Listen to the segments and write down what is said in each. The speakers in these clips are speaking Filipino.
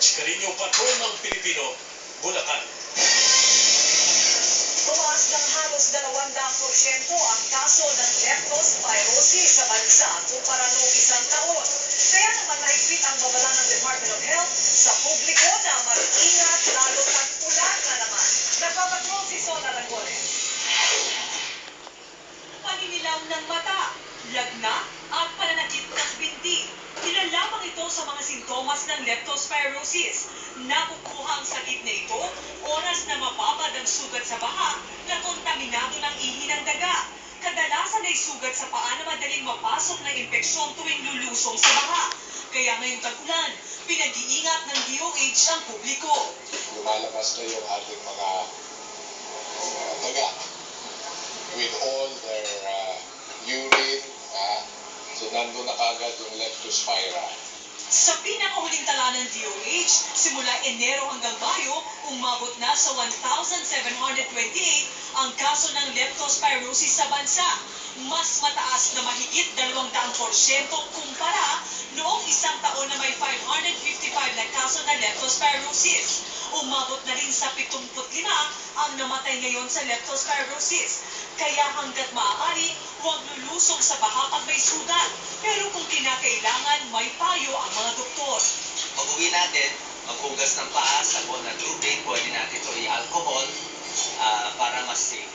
George Carino Patrol ng Pilipino, Bulacan. Tumaas ng halos 200% ang kaso ng leptospirosis sa bansa kumpara noong isang taon. Kaya naman mahigpit ang babala ng Department of Health sa publiko na mag-ingat lalo tag-ulan na naman. Nagpapatrol si Sona Rangones. Paninilaw ng mata, lagnat at pananakit ng binti. Ilan lamang ito sa mga sintomas ng leptospirosis. Nakukuha ang sakit na ito oras na mababad ang sugat sa baha na kontaminado ng ihi ng daga. Kadalasan ay sugat sa paa na madaling mapasok ng infeksyon tuwing lulusong sa baha. Kaya ngayong tag-ulan, pinag-iingat ng DOH ang publiko. Lumalabas na yung ating mga daga with all their urine. So nandun na kagad yung leptospira. Sa pinakahuling tala ng DOH, simula Enero hanggang Mayo, umabot na sa 1,728 ang kaso ng leptospirosis sa bansa. Mas mataas na mahigit 200% kumpara noong isang taon na may 555 na kaso ng leptospirosis. Umabot na rin sa 75 ang namatay ngayon sa leptospirosis. Kaya hanggat maaari, huwag lulusong sa baha pag may sugat. Pero kung kinakailangan, may payo ang mga doktor. Pag-uwi natin, maghugas ng paa, sabon at tubig, pwede natin ito i-alcohol para mas safe.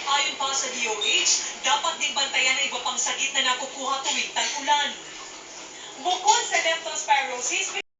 Ayon pa sa DOH, dapat din bantayan ang iba pang sakit na nakukuha tuwing tag-ulan. Bukod sa leptospirosis,